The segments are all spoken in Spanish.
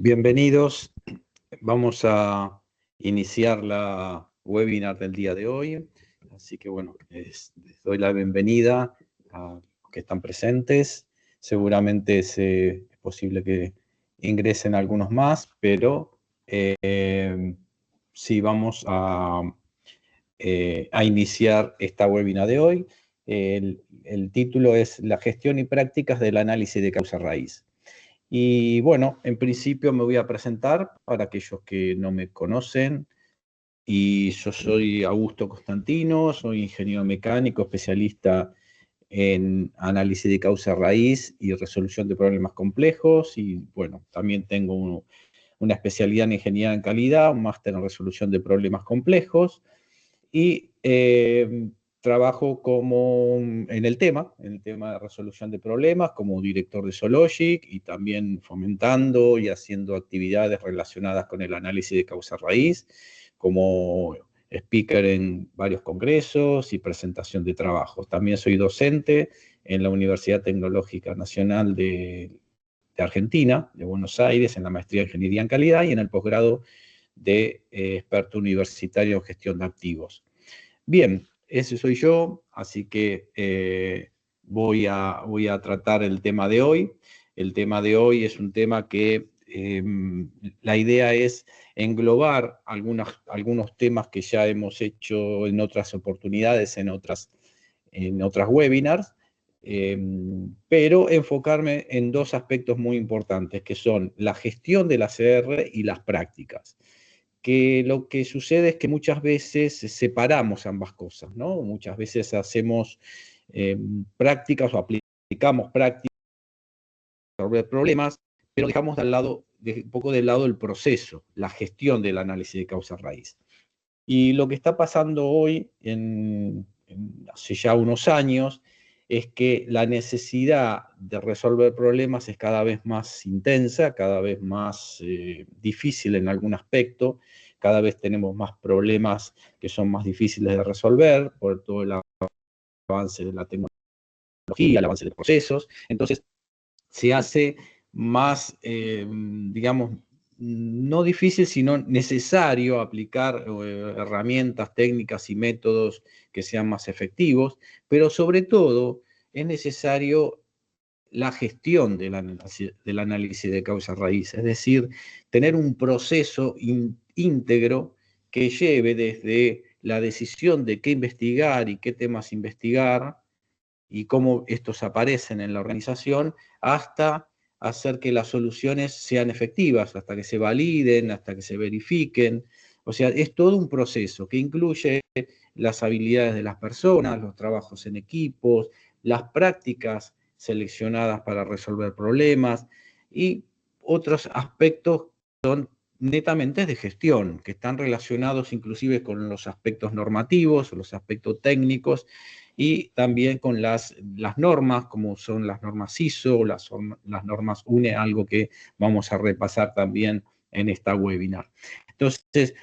Bienvenidos. Vamos a iniciar la webinar del día de hoy. Así que bueno, les doy la bienvenida a los que están presentes. Seguramente es posible que ingresen algunos más, pero sí vamos a iniciar esta webinar de hoy. El título es La gestión y prácticas del análisis de causa raíz. Y bueno, en principio me voy a presentar para aquellos que no me conocen. Y yo soy Augusto Constantino, soy ingeniero mecánico, especialista en análisis de causa raíz y resolución de problemas complejos. Y bueno, también tengo una especialidad en ingeniería en calidad, un máster en resolución de problemas complejos. Y trabajo en el tema de resolución de problemas, como director de Sologic y también fomentando y haciendo actividades relacionadas con el análisis de causa raíz, como speaker en varios congresos y presentación de trabajos. También soy docente en la Universidad Tecnológica Nacional de Argentina, de Buenos Aires, en la maestría en Ingeniería en Calidad y en el posgrado de experto universitario en gestión de activos. Bien, ese soy yo, así que voy a tratar el tema de hoy. El tema de hoy es un tema que la idea es englobar algunos temas que ya hemos hecho en otras oportunidades, en otras webinars, pero enfocarme en dos aspectos muy importantes, que son la gestión de la CR y las prácticas. Que lo que sucede es que muchas veces separamos ambas cosas, ¿no? Muchas veces hacemos prácticas o aplicamos prácticas para resolver problemas, pero dejamos un poco de lado el proceso, la gestión del análisis de causa raíz. Y lo que está pasando hoy, hace ya unos años, es que la necesidad de resolver problemas es cada vez más intensa, cada vez más difícil en algún aspecto, cada vez tenemos más problemas que son más difíciles de resolver por todo el avance de la tecnología, el avance de los procesos. Entonces, se hace más, digamos, no difícil, sino necesario aplicar herramientas, técnicas y métodos que sean más efectivos, pero sobre todo es necesario la gestión del análisis de causa raíz, es decir, tener un proceso íntegro que lleve desde la decisión de qué investigar y qué temas investigar, y cómo estos aparecen en la organización, hasta hacer que las soluciones sean efectivas, hasta que se validen, hasta que se verifiquen. O sea, es todo un proceso que incluye las habilidades de las personas, los trabajos en equipos, las prácticas seleccionadas para resolver problemas y otros aspectos que son netamente de gestión, que están relacionados inclusive con los aspectos normativos, los aspectos técnicos, y también con las normas, como son las normas ISO, las normas UNE, algo que vamos a repasar también en esta webinar. Entonces,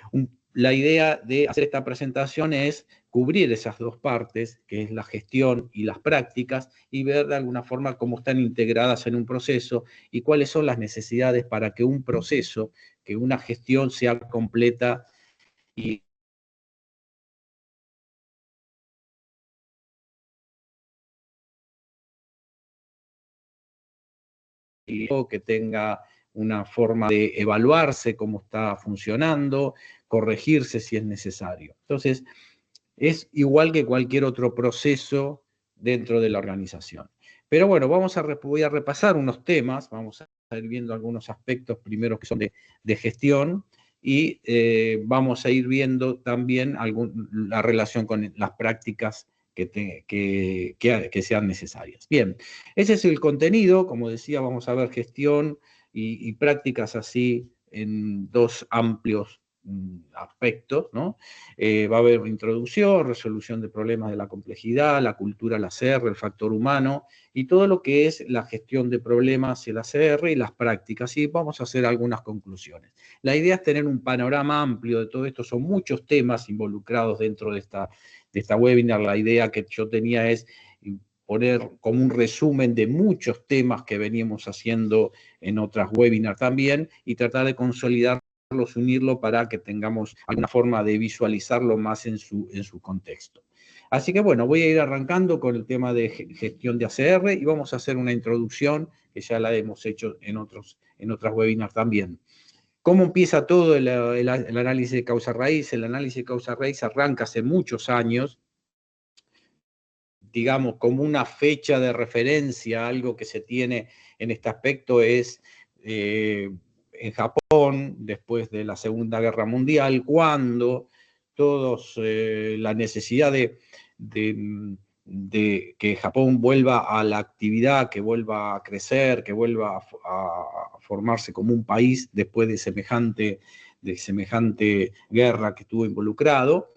la idea de hacer esta presentación es cubrir esas dos partes, que es la gestión y las prácticas, y ver de alguna forma cómo están integradas en un proceso y cuáles son las necesidades para que un proceso, que una gestión sea completa y que tenga una forma de evaluarse cómo está funcionando, corregirse si es necesario. Entonces, es igual que cualquier otro proceso dentro de la organización. Pero bueno, voy a repasar unos temas, vamos a ir viendo algunos aspectos primeros que son de gestión, y vamos a ir viendo también la relación con las prácticas que sean necesarias. Bien, ese es el contenido. Como decía, vamos a ver gestión y prácticas así en dos amplios aspectos, ¿no? Va a haber introducción, resolución de problemas de la complejidad, la cultura, la CR, el factor humano y todo lo que es la gestión de problemas y la CR y las prácticas. Y vamos a hacer algunas conclusiones. La idea es tener un panorama amplio de todo esto. Son muchos temas involucrados dentro de esta webinar. La idea que yo tenía es poner como un resumen de muchos temas que veníamos haciendo en otras webinars también y tratar de consolidarlos, unirlo para que tengamos alguna forma de visualizarlo más en su contexto. Así que bueno, voy a ir arrancando con el tema de gestión de ACR y vamos a hacer una introducción que ya la hemos hecho en otras webinars también. ¿Cómo empieza todo el análisis de causa-raíz? El análisis de causa-raíz arranca hace muchos años, digamos, como una fecha de referencia, algo que se tiene en este aspecto es en Japón, después de la Segunda Guerra Mundial, cuando todos la necesidad de que Japón vuelva a la actividad, que vuelva a crecer, que vuelva a formarse como un país después de semejante guerra que estuvo involucrado.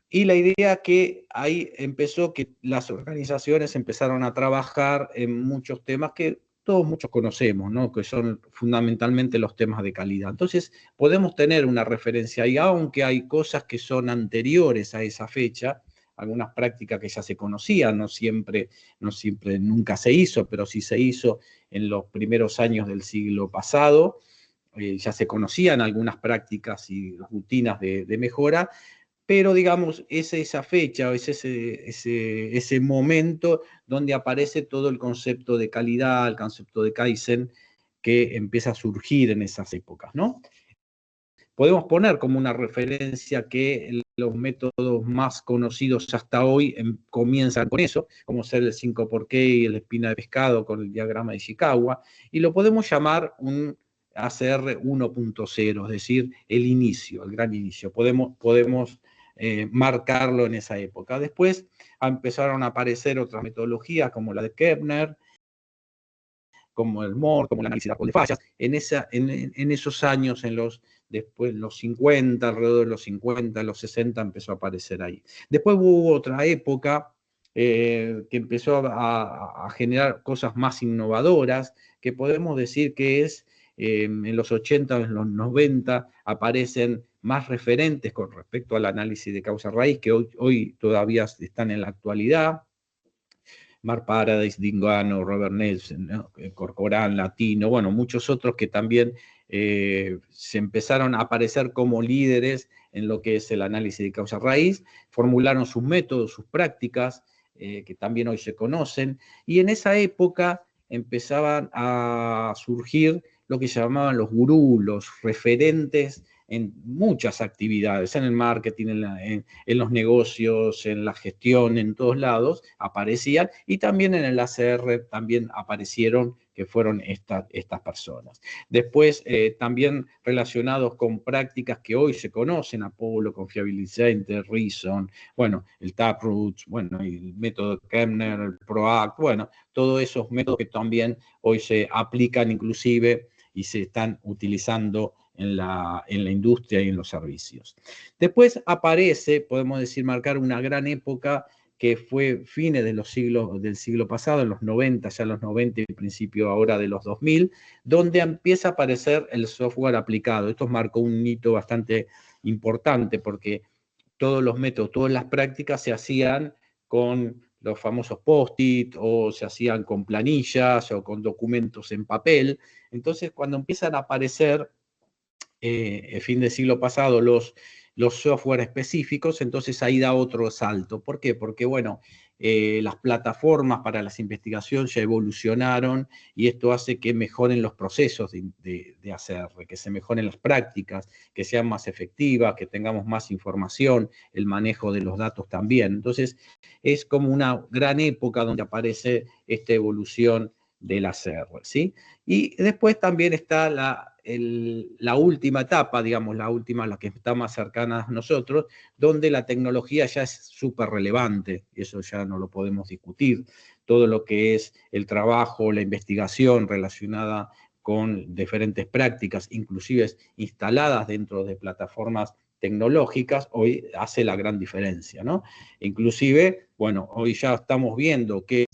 Y la idea que ahí empezó que las organizaciones empezaron a trabajar en muchos temas que todos muchos conocemos, ¿no? Que son fundamentalmente los temas de calidad. Entonces, podemos tener una referencia ahí, aunque hay cosas que son anteriores a esa fecha, algunas prácticas que ya se conocían, no siempre, nunca se hizo, pero sí se hizo en los primeros años del siglo pasado, ya se conocían algunas prácticas y rutinas de mejora, pero digamos, es esa fecha, es ese momento donde aparece todo el concepto de calidad, el concepto de Kaizen, que empieza a surgir en esas épocas, ¿no? Podemos poner como una referencia que los métodos más conocidos hasta hoy comienzan con eso, como ser el 5 por qué y el espina de pescado con el diagrama de Ishikawa, y lo podemos llamar un ACR 1.0, es decir, el inicio, el gran inicio. Podemos marcarlo en esa época. Después empezaron a aparecer otras metodologías como la de Kepner, como el MOR, como el análisis de árbol de fallas. En esos años, después los 50, alrededor de los 50, los 60, empezó a aparecer ahí. Después hubo otra época que empezó a generar cosas más innovadoras, que podemos decir que es en los 80, en los 90, aparecen más referentes con respecto al análisis de causa-raíz, que hoy todavía están en la actualidad. Mark Paradise, Dingano, Robert Nelson, ¿no? Corcoran, Latino, bueno, muchos otros que también se empezaron a aparecer como líderes en lo que es el análisis de causa-raíz, formularon sus métodos, sus prácticas, que también hoy se conocen, y en esa época empezaban a surgir lo que llamaban los gurús, los referentes en muchas actividades, en el marketing, en los negocios, en la gestión, en todos lados aparecían, y también en el ACR también aparecieron que fueron estas personas. Después, también relacionados con prácticas que hoy se conocen, Apollo, Confiability Center, Reason, bueno, el Taproot, bueno, el método Kepner, el PROACT, bueno, todos esos métodos que también hoy se aplican inclusive y se están utilizando en la industria y en los servicios. Después aparece, podemos decir, marcar una gran época que fue fines del siglo pasado, en los 90, ya los 90 y principio ahora de los 2000, donde empieza a aparecer el software aplicado. Esto marcó un hito bastante importante porque todos los métodos, todas las prácticas se hacían con los famosos post-it o se hacían con planillas o con documentos en papel. Entonces, cuando empiezan a aparecer el fin del siglo pasado los software específicos, entonces ahí da otro salto. ¿Por qué? Porque, bueno, las plataformas para las investigaciones ya evolucionaron y esto hace que mejoren los procesos de ACR, que se mejoren las prácticas, que sean más efectivas, que tengamos más información, el manejo de los datos también. Entonces, es como una gran época donde aparece esta evolución del ACR, ¿sí? Y después también está la última etapa, digamos, la que está más cercana a nosotros, donde la tecnología ya es súper relevante, eso ya no lo podemos discutir. Todo lo que es el trabajo, la investigación relacionada con diferentes prácticas, inclusive instaladas dentro de plataformas tecnológicas, hoy hace la gran diferencia, ¿no? Inclusive, bueno, hoy ya estamos viendo que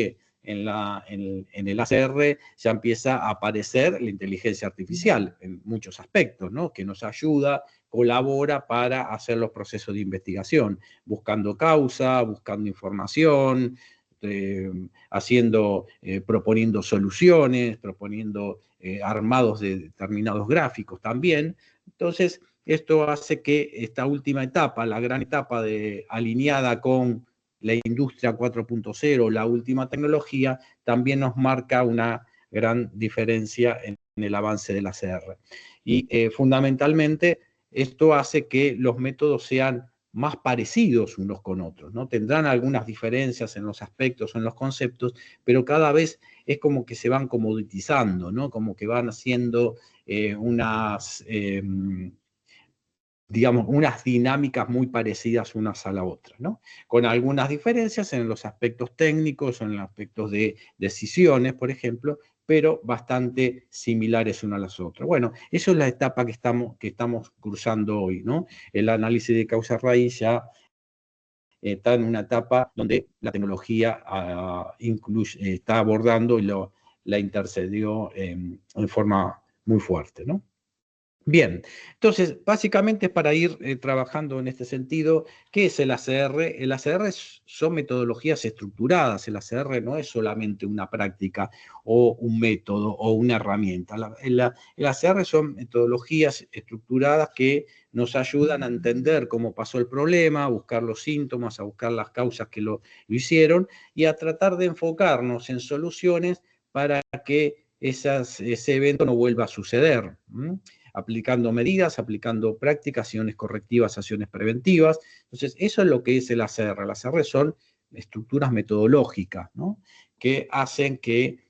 en el ACR ya empieza a aparecer la inteligencia artificial en muchos aspectos, ¿no? Que nos ayuda, colabora para hacer los procesos de investigación, buscando causa, buscando información, proponiendo soluciones, proponiendo armados de determinados gráficos también. Entonces, esto hace que esta última etapa, la gran etapa alineada con la industria 4.0, la última tecnología, también nos marca una gran diferencia en el avance del ACR. Y fundamentalmente esto hace que los métodos sean más parecidos unos con otros, ¿no? Tendrán algunas diferencias en los aspectos o en los conceptos, pero cada vez es como que se van comoditizando, ¿no? Como que van haciendo digamos, unas dinámicas muy parecidas unas a la otra, ¿no? Con algunas diferencias en los aspectos técnicos o en los aspectos de decisiones, por ejemplo, pero bastante similares unas a las otras. Bueno, eso es la etapa que estamos cruzando hoy, ¿no? El análisis de causa-raíz ya está en una etapa donde la tecnología está abordando y la intercedió en forma muy fuerte, ¿no? Bien, entonces, básicamente es para ir trabajando en este sentido. ¿Qué es el ACR? El ACR son metodologías estructuradas. El ACR no es solamente una práctica o un método o una herramienta. El ACR son metodologías estructuradas que nos ayudan a entender cómo pasó el problema, a buscar los síntomas, a buscar las causas que lo hicieron y a tratar de enfocarnos en soluciones para que ese evento no vuelva a suceder. Aplicando medidas, aplicando prácticas, acciones correctivas, acciones preventivas. Entonces, eso es lo que es el ACR. El ACR son estructuras metodológicas, ¿no? Que hacen que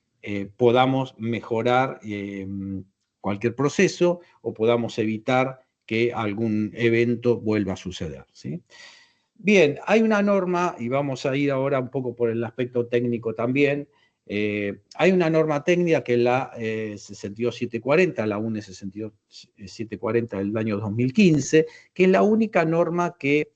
podamos mejorar cualquier proceso o podamos evitar que algún evento vuelva a suceder, ¿sí? Bien, hay una norma, y vamos a ir ahora un poco por el aspecto técnico también. Hay una norma técnica que es la 62740, la UNE 62740 del año 2015, que es la única norma que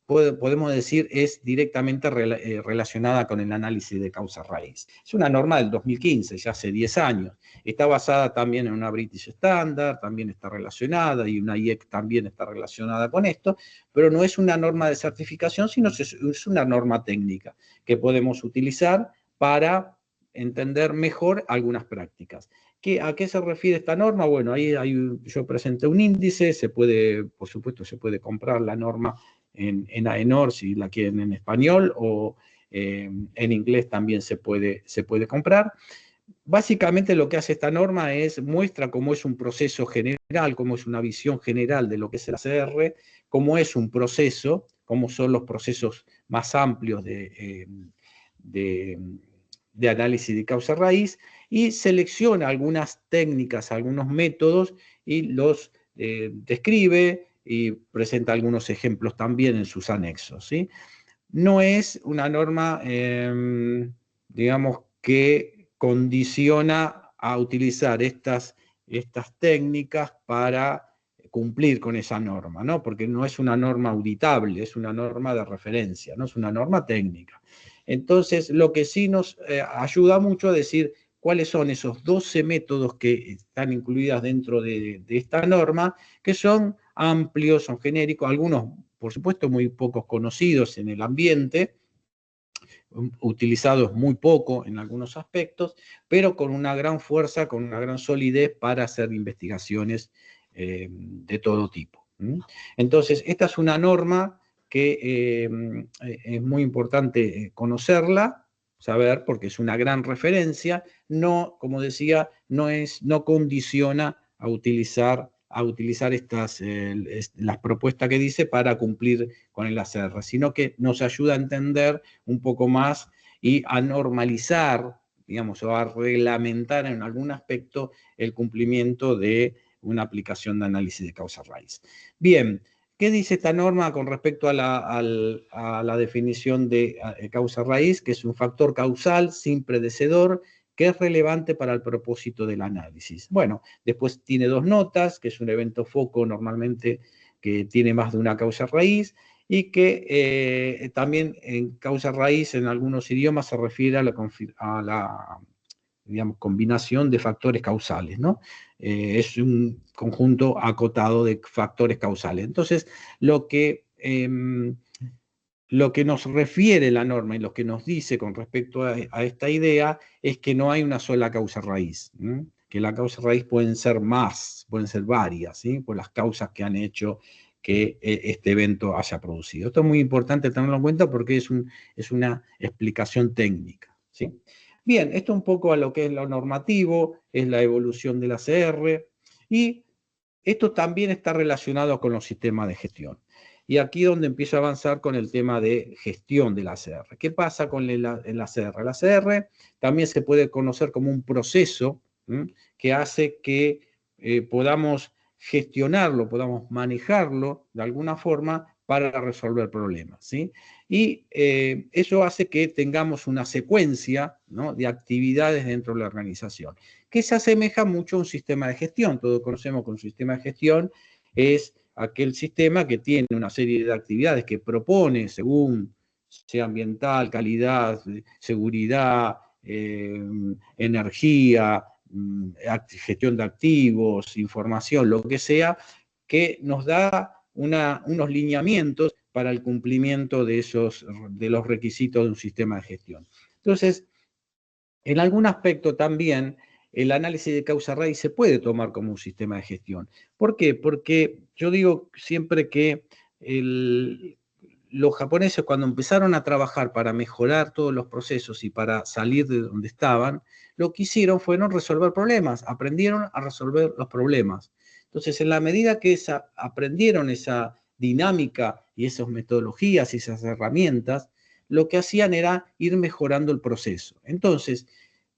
podemos decir es directamente relacionada con el análisis de causa raíz. Es una norma del 2015, ya hace 10 años. Está basada también en una British Standard, también está relacionada, y una IEC también está relacionada con esto, pero no es una norma de certificación, sino es una norma técnica que podemos utilizar para entender mejor algunas prácticas. ¿A qué se refiere esta norma? Bueno, ahí yo presenté un índice, por supuesto, se puede comprar la norma en AENOR si la quieren en español, o en inglés también se puede comprar. Básicamente lo que hace esta norma muestra cómo es un proceso general, cómo es una visión general de lo que es el ACR, cómo es un proceso, cómo son los procesos más amplios de análisis de causa raíz, y selecciona algunas técnicas, algunos métodos, y los describe y presenta algunos ejemplos también en sus anexos, ¿sí? No es una norma, digamos, que condiciona a utilizar estas técnicas para cumplir con esa norma, ¿no? Porque no es una norma auditable, es una norma de referencia, no es una norma técnica. Entonces, lo que sí nos ayuda mucho a decir cuáles son esos 12 métodos que están incluidos dentro de esta norma, que son amplios, son genéricos, algunos, por supuesto, muy pocos conocidos en el ambiente, utilizados muy poco en algunos aspectos, pero con una gran fuerza, con una gran solidez para hacer investigaciones de todo tipo. Entonces, esta es una norma que es muy importante conocerla, saber, porque es una gran referencia. No, como decía, no condiciona a utilizar las propuestas que dice para cumplir con el ACR, sino que nos ayuda a entender un poco más y a normalizar, digamos, o a reglamentar en algún aspecto el cumplimiento de una aplicación de análisis de causa raíz. Bien, ¿qué dice esta norma con respecto a la definición de causa raíz? Que es un factor causal sin predecedor que es relevante para el propósito del análisis. Bueno, después tiene dos notas, que es un evento foco normalmente que tiene más de una causa raíz, y que también en causa raíz en algunos idiomas se refiere a la digamos, combinación de factores causales, ¿no? Es un conjunto acotado de factores causales. Entonces, lo que lo que nos refiere la norma y lo que nos dice con respecto a esta idea es que no hay una sola causa raíz, ¿sí? Que la causa raíz pueden ser más, pueden ser varias, ¿sí? Por las causas que han hecho que este evento haya producido. Esto es muy importante tenerlo en cuenta porque es una explicación técnica, ¿sí? Bien, esto un poco a lo que es lo normativo, es la evolución del ACR, y esto también está relacionado con los sistemas de gestión. Y aquí es donde empiezo a avanzar con el tema de gestión del ACR. ¿Qué pasa con el ACR? El ACR también se puede conocer como un proceso que hace que podamos gestionarlo, podamos manejarlo de alguna forma para resolver problemas, ¿sí? Y eso hace que tengamos una secuencia, ¿no?, de actividades dentro de la organización, que se asemeja mucho a un sistema de gestión. Todos conocemos que un sistema de gestión es aquel sistema que tiene una serie de actividades que propone según sea ambiental, calidad, seguridad, energía, gestión de activos, información, lo que sea, que nos da unos lineamientos para el cumplimiento de los requisitos de un sistema de gestión. Entonces, en algún aspecto también el análisis de causa raíz se puede tomar como un sistema de gestión. ¿Por qué? Porque yo digo siempre que los japoneses, cuando empezaron a trabajar para mejorar todos los procesos y para salir de donde estaban, lo que hicieron fueron resolver problemas, aprendieron a resolver los problemas. Entonces, en la medida que aprendieron esa dinámica y esas metodologías y esas herramientas, lo que hacían era ir mejorando el proceso. Entonces,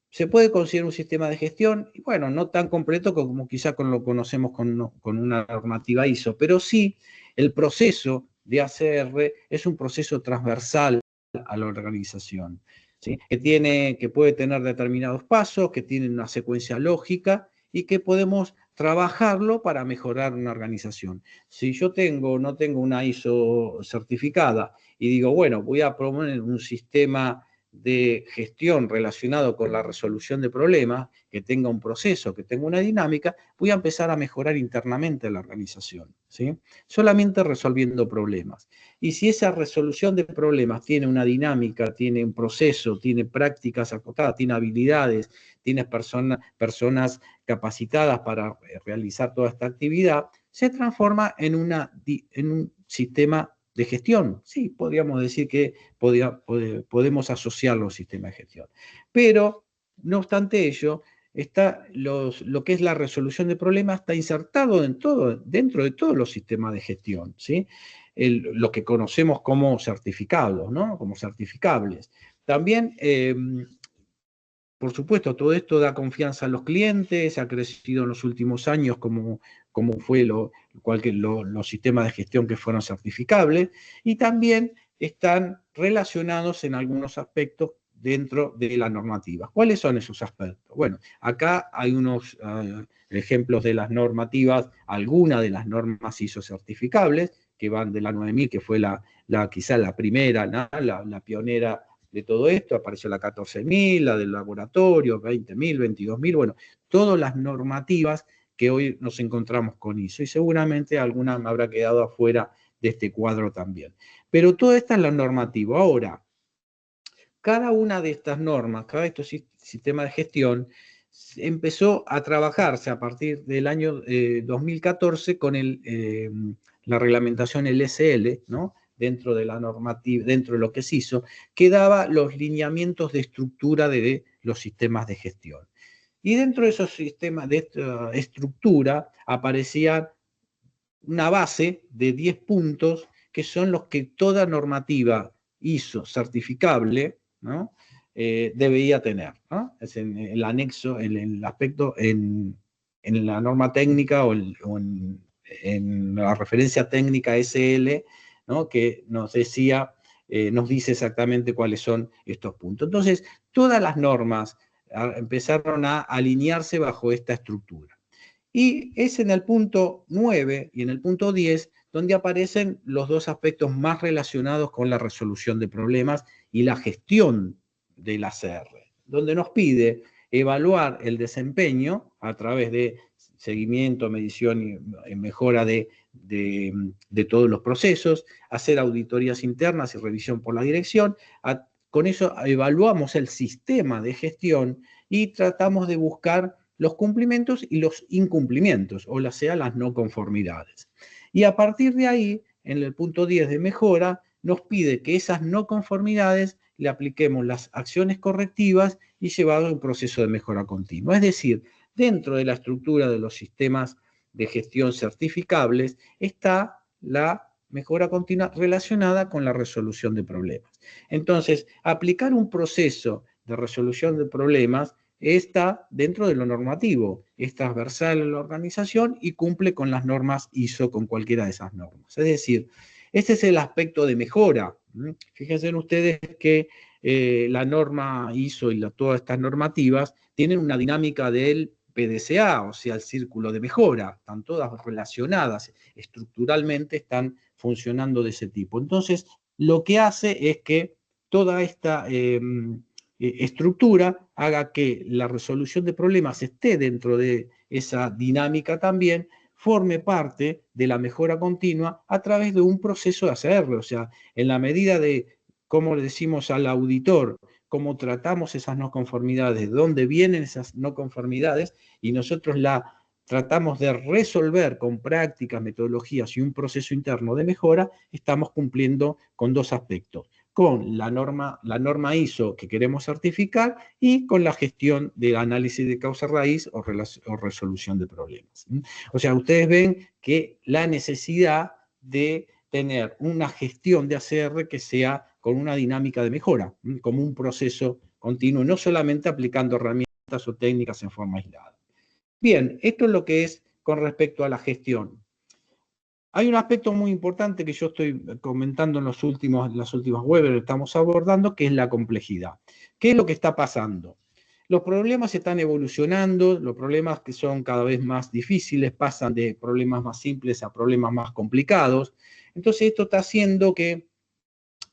se puede considerar un sistema de gestión, y bueno, no tan completo como quizá lo conocemos con una normativa ISO, pero sí el proceso de ACR es un proceso transversal a la organización, ¿sí? Que puede tener determinados pasos, que tienen una secuencia lógica y que podemos trabajarlo para mejorar una organización. Si yo no tengo una ISO certificada y digo, bueno, voy a proponer un sistema de gestión relacionado con la resolución de problemas, que tenga un proceso, que tenga una dinámica, voy a empezar a mejorar internamente la organización, ¿sí? Solamente resolviendo problemas. Y si esa resolución de problemas tiene una dinámica, tiene un proceso, tiene prácticas acotadas, tiene habilidades, tiene personas capacitadas para realizar toda esta actividad, se transforma en un sistema de gestión. Sí, podríamos decir que podemos asociar los sistemas de gestión. Pero, no obstante ello, lo que es la resolución de problemas está insertado dentro de todos los sistemas de gestión, ¿sí? Lo que conocemos como certificados, ¿no? Como certificables. También, por supuesto, todo esto da confianza a los clientes, ha crecido en los últimos años como fue los sistemas de gestión que fueron certificables, y también están relacionados en algunos aspectos dentro de la normativa. ¿Cuáles son esos aspectos? Bueno, acá hay unos ejemplos de las normativas, algunas de las normas ISO certificables, que van de la 9000, que fue quizá la primera, ¿no?, la pionera de todo esto. Apareció la 14.000, la del laboratorio, 20.000, 22.000, bueno, todas las normativas que hoy nos encontramos con ISO, y seguramente alguna me habrá quedado afuera de este cuadro también. Pero toda esta es la normativa. Ahora, cada una de estas normas, cada de estos sistemas de gestión, empezó a trabajarse a partir del año 2014 con la reglamentación LSL, ¿no?, dentro de la normativa, dentro de lo que se hizo, que daba los lineamientos de estructura de los sistemas de gestión. Y dentro de esos sistemas de esta estructura aparecía una base de 10 puntos que son los que toda normativa ISO certificable, ¿no?, debería tener, ¿no? Es en el anexo, en el aspecto, en la norma técnica o en la referencia técnica SL, ¿no?, que nos dice exactamente cuáles son estos puntos. Entonces, todas las normas empezaron a alinearse bajo esta estructura. Y es en el punto 9 y en el punto 10 donde aparecen los dos aspectos más relacionados con la resolución de problemas y la gestión del ACR, donde nos pide evaluar el desempeño a través de seguimiento, medición y mejora de todos los procesos, hacer auditorías internas y revisión por la dirección. Con eso evaluamos el sistema de gestión y tratamos de buscar los cumplimientos y los incumplimientos, o sea, las no conformidades. Y a partir de ahí, en el punto 10 de mejora, nos pide que esas no conformidades le apliquemos las acciones correctivas y llevarlo a un proceso de mejora continua. Es decir, dentro de la estructura de los sistemas de gestión certificables está la mejora continua relacionada con la resolución de problemas. Entonces, aplicar un proceso de resolución de problemas está dentro de lo normativo, es transversal en la organización y cumple con las normas ISO, con cualquiera de esas normas. Es decir, este es el aspecto de mejora. Fíjense ustedes que la norma ISO y todas estas normativas tienen una dinámica del PDCA, o sea, el círculo de mejora, están todas relacionadas, estructuralmente están funcionando de ese tipo. Entonces, lo que hace es que toda esta estructura haga que la resolución de problemas esté dentro de esa dinámica también, forme parte de la mejora continua a través de un proceso de hacerlo. O sea, en la medida de cómo le decimos al auditor, cómo tratamos esas no conformidades, de dónde vienen esas no conformidades, y nosotros la tratamos de resolver con prácticas, metodologías y un proceso interno de mejora, estamos cumpliendo con dos aspectos: con la norma ISO que queremos certificar y con la gestión del análisis de causa raíz o resolución de problemas. O sea, ustedes ven que la necesidad de tener una gestión de ACR que sea con una dinámica de mejora, como un proceso continuo, no solamente aplicando herramientas o técnicas en forma aislada. Bien, esto es lo que es con respecto a la gestión. Hay un aspecto muy importante que yo estoy comentando en las últimas webs que estamos abordando, que es la complejidad. ¿Qué es lo que está pasando? Los problemas están evolucionando, los problemas que son cada vez más difíciles pasan de problemas más simples a problemas más complicados. Entonces esto está haciendo que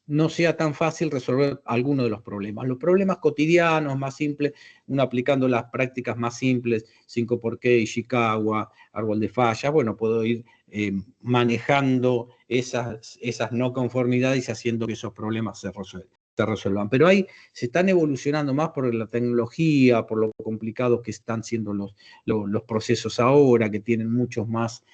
no sea tan fácil resolver algunos de los problemas. Los problemas cotidianos más simples, uno aplicando las prácticas más simples, 5×K, Ishikawa, árbol de fallas, bueno, puedo ir manejando esas no conformidades y haciendo que esos problemas se resuelvan. Pero ahí se están evolucionando más por la tecnología, por lo complicados que están siendo los procesos ahora, que tienen muchos más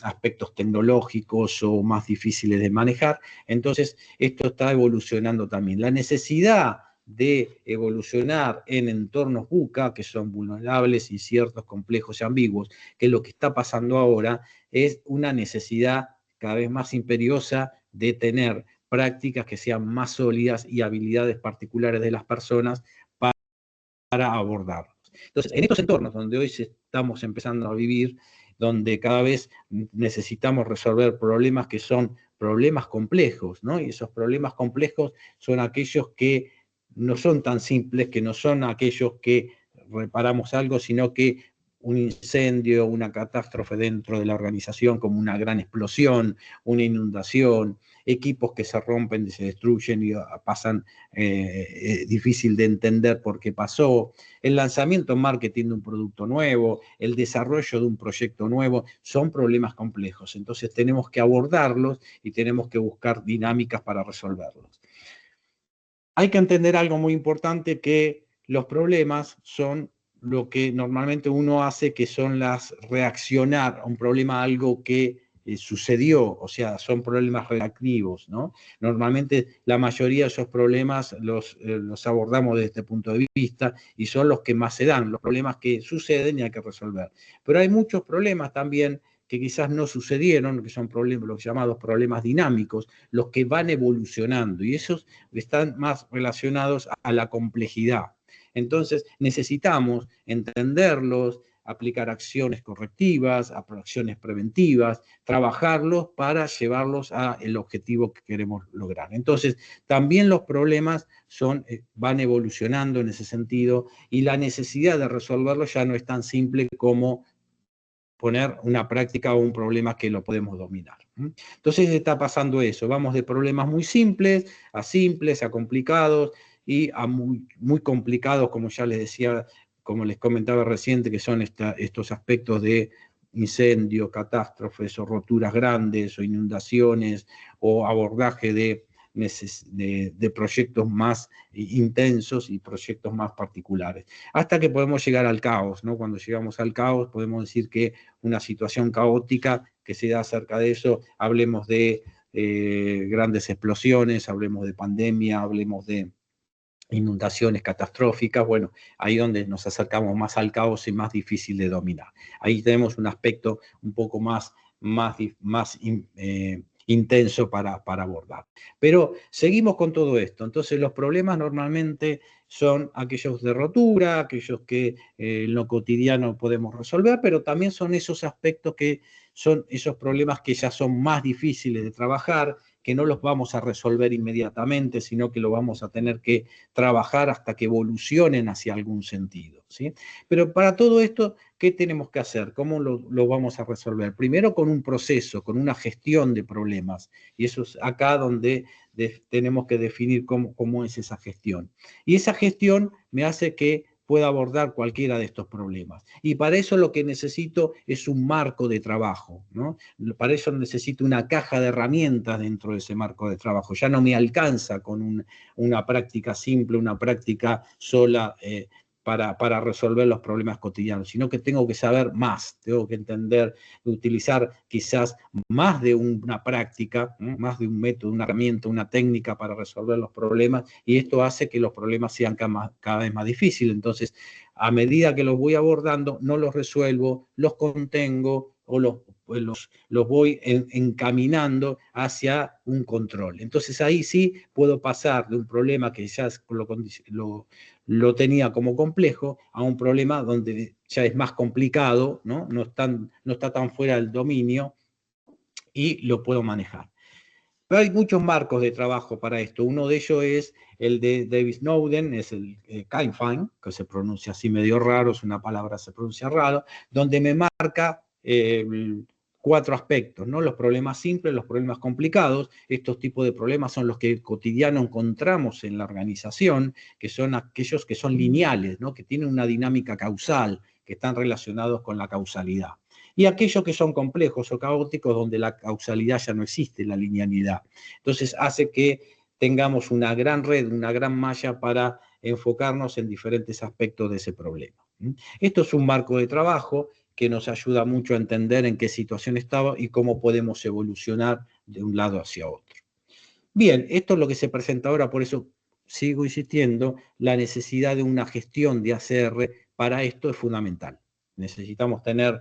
aspectos tecnológicos o más difíciles de manejar. Entonces, esto está evolucionando también. La necesidad de evolucionar en entornos VUCA, que son vulnerables, inciertos, complejos y ambiguos, que es lo que está pasando ahora, es una necesidad cada vez más imperiosa de tener prácticas que sean más sólidas y habilidades particulares de las personas para abordarlos. Entonces, en estos entornos donde hoy estamos empezando a vivir, donde cada vez necesitamos resolver problemas que son problemas complejos, ¿no? Y esos problemas complejos son aquellos que no son tan simples, que no son aquellos que reparamos algo, sino que un incendio, una catástrofe dentro de la organización, como una gran explosión, una inundación, equipos que se rompen y se destruyen y pasan difícil de entender por qué pasó, el lanzamiento en marketing de un producto nuevo, el desarrollo de un proyecto nuevo, son problemas complejos. Entonces tenemos que abordarlos y tenemos que buscar dinámicas para resolverlos. Hay que entender algo muy importante, que los problemas son lo que normalmente uno hace, que son reaccionar a un problema, a algo que sucedió, o sea, son problemas reactivos, ¿no? Normalmente la mayoría de esos problemas los abordamos desde este punto de vista y son los que más se dan, los problemas que suceden y hay que resolver. Pero hay muchos problemas también que quizás no sucedieron, que son problemas, los llamados problemas dinámicos, los que van evolucionando, y esos están más relacionados a la complejidad. Entonces necesitamos entenderlos, aplicar acciones correctivas, acciones preventivas, trabajarlos para llevarlos al objetivo que queremos lograr. Entonces, también los problemas van evolucionando en ese sentido, y la necesidad de resolverlos ya no es tan simple como poner una práctica o un problema que lo podemos dominar. Entonces está pasando eso, vamos de problemas muy simples, a complicados, y a muy complicados, como ya les decía, como les comentaba reciente, que son estos aspectos de incendios, catástrofes o roturas grandes o inundaciones o abordaje de proyectos más intensos y proyectos más particulares, hasta que podemos llegar al caos, ¿no? Cuando llegamos al caos podemos decir que una situación caótica que se da acerca de eso, hablemos de grandes explosiones, hablemos de pandemia, hablemos de inundaciones catastróficas, bueno, ahí donde nos acercamos más al caos y más difícil de dominar. Ahí tenemos un aspecto un poco más intenso para abordar. Pero seguimos con todo esto. Entonces los problemas normalmente son aquellos de rotura, aquellos que en lo cotidiano podemos resolver, pero también son esos aspectos que son esos problemas que ya son más difíciles de trabajar, que no los vamos a resolver inmediatamente, sino que lo vamos a tener que trabajar hasta que evolucionen hacia algún sentido, ¿sí? Pero para todo esto, ¿qué tenemos que hacer? ¿Cómo lo vamos a resolver? Primero con un proceso, con una gestión de problemas. Y eso es acá donde tenemos que definir cómo es esa gestión. Y esa gestión me hace que pueda abordar cualquiera de estos problemas. Y para eso lo que necesito es un marco de trabajo, ¿no? Para eso necesito una caja de herramientas dentro de ese marco de trabajo. Ya no me alcanza con una práctica simple, una práctica sola para resolver los problemas cotidianos, sino que tengo que saber más, tengo que entender, utilizar quizás más de una práctica, más de un método, una herramienta, una técnica para resolver los problemas, y esto hace que los problemas sean cada vez más difíciles. Entonces, a medida que los voy abordando, no los resuelvo, los contengo o los voy encaminando hacia un control. Entonces ahí sí puedo pasar de un problema que ya lo tenía como complejo a un problema donde ya es más complicado, ¿no? No está tan fuera del dominio y lo puedo manejar. Pero hay muchos marcos de trabajo para esto. Uno de ellos es el de David Snowden, es el Kainfine, que se pronuncia así medio raro, es una palabra que se pronuncia raro, donde me marca 4 aspectos, ¿no? Los problemas simples, los problemas complicados. Estos tipos de problemas son los que cotidiano encontramos en la organización, que son aquellos que son lineales, ¿no? Que tienen una dinámica causal, que están relacionados con la causalidad. Y aquellos que son complejos o caóticos, donde la causalidad ya no existe, la linealidad. Entonces hace que tengamos una gran red, una gran malla para enfocarnos en diferentes aspectos de ese problema. Esto es un marco de trabajo que nos ayuda mucho a entender en qué situación estaba y cómo podemos evolucionar de un lado hacia otro. Bien, esto es lo que se presenta ahora, por eso sigo insistiendo, la necesidad de una gestión de ACR para esto es fundamental. Necesitamos tener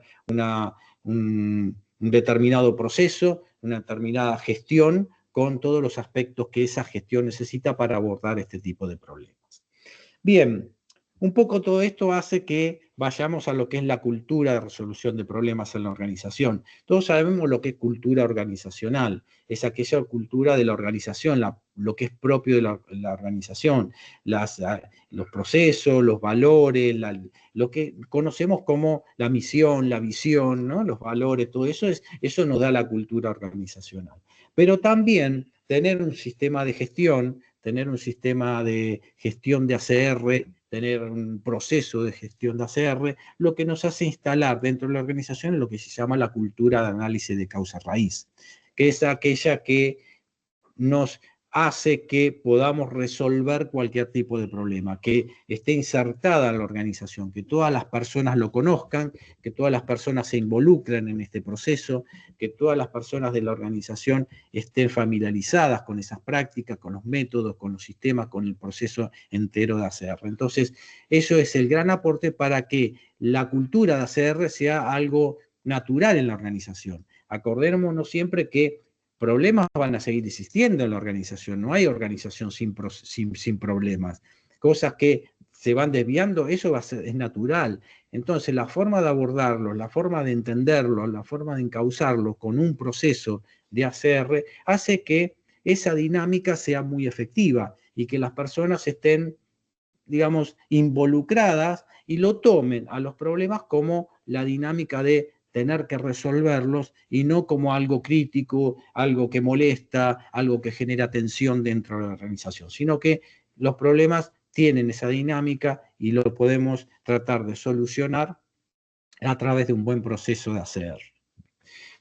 un determinado proceso, una determinada gestión con todos los aspectos que esa gestión necesita para abordar este tipo de problemas. Bien, un poco todo esto hace que vayamos a lo que es la cultura de resolución de problemas en la organización. Todos sabemos lo que es cultura organizacional, es aquella cultura de la organización, lo que es propio de la organización, los procesos, los valores, lo que conocemos como la misión, la visión, ¿no? Los valores, todo eso, eso nos da la cultura organizacional. Pero también tener un sistema de gestión, tener un sistema de gestión de ACR, tener un proceso de gestión de ACR, lo que nos hace instalar dentro de la organización lo que se llama la cultura de análisis de causa raíz, que es aquella que nos hace que podamos resolver cualquier tipo de problema, que esté insertada en la organización, que todas las personas lo conozcan, que todas las personas se involucren en este proceso, que todas las personas de la organización estén familiarizadas con esas prácticas, con los métodos, con los sistemas, con el proceso entero de ACR. Entonces, eso es el gran aporte para que la cultura de ACR sea algo natural en la organización. Acordémonos siempre que problemas van a seguir existiendo en la organización, no hay organización sin problemas. Cosas que se van desviando, eso es natural. Entonces, la forma de abordarlos, la forma de entenderlos, la forma de encauzarlos con un proceso de ACR, hace que esa dinámica sea muy efectiva y que las personas estén, digamos, involucradas y lo tomen a los problemas como la dinámica de tener que resolverlos y no como algo crítico, algo que molesta, algo que genera tensión dentro de la organización, sino que los problemas tienen esa dinámica y lo podemos tratar de solucionar a través de un buen proceso de ACR.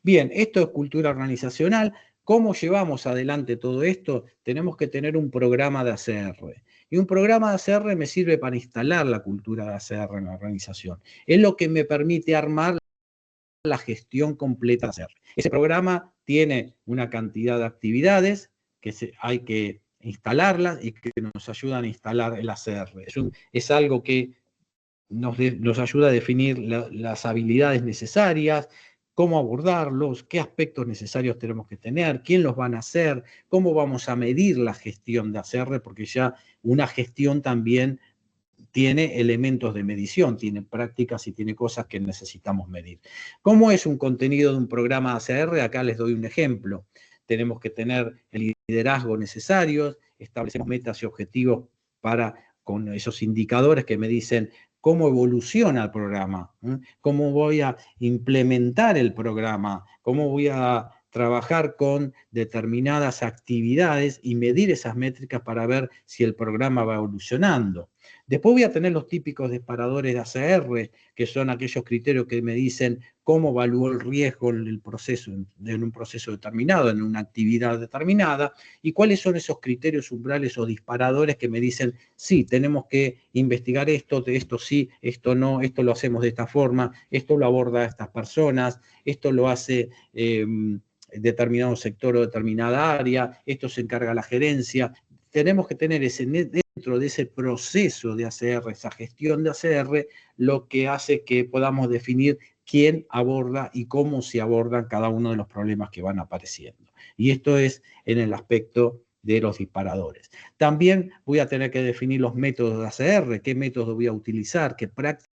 Bien, esto es cultura organizacional. ¿Cómo llevamos adelante todo esto? Tenemos que tener un programa de ACR. Y un programa de ACR me sirve para instalar la cultura de ACR en la organización. Es lo que me permite armar la gestión completa de ACR. Ese programa tiene una cantidad de actividades que hay que instalarlas y que nos ayudan a instalar el ACR. Es algo que nos ayuda a definir las habilidades necesarias, cómo abordarlos, qué aspectos necesarios tenemos que tener, quién los van a hacer, cómo vamos a medir la gestión de ACR, porque ya una gestión también tiene elementos de medición, tiene prácticas y tiene cosas que necesitamos medir. ¿Cómo es un contenido de un programa de ACR? Acá les doy un ejemplo. Tenemos que tener el liderazgo necesario, establecemos metas y objetivos con esos indicadores que me dicen cómo evoluciona el programa, cómo voy a implementar el programa, cómo voy a trabajar con determinadas actividades y medir esas métricas para ver si el programa va evolucionando. Después voy a tener los típicos disparadores de ACR, que son aquellos criterios que me dicen cómo evaluó el riesgo en un proceso determinado, en una actividad determinada, y cuáles son esos criterios umbrales o disparadores que me dicen, sí, tenemos que investigar esto sí, esto no, esto lo hacemos de esta forma, esto lo aborda estas personas, esto lo hace determinado sector o determinada área, esto se encarga la gerencia. Tenemos que tener dentro de ese proceso de ACR, esa gestión de ACR, lo que hace que podamos definir quién aborda y cómo se abordan cada uno de los problemas que van apareciendo. Y esto es en el aspecto de los disparadores. También voy a tener que definir los métodos de ACR, qué métodos voy a utilizar, qué prácticas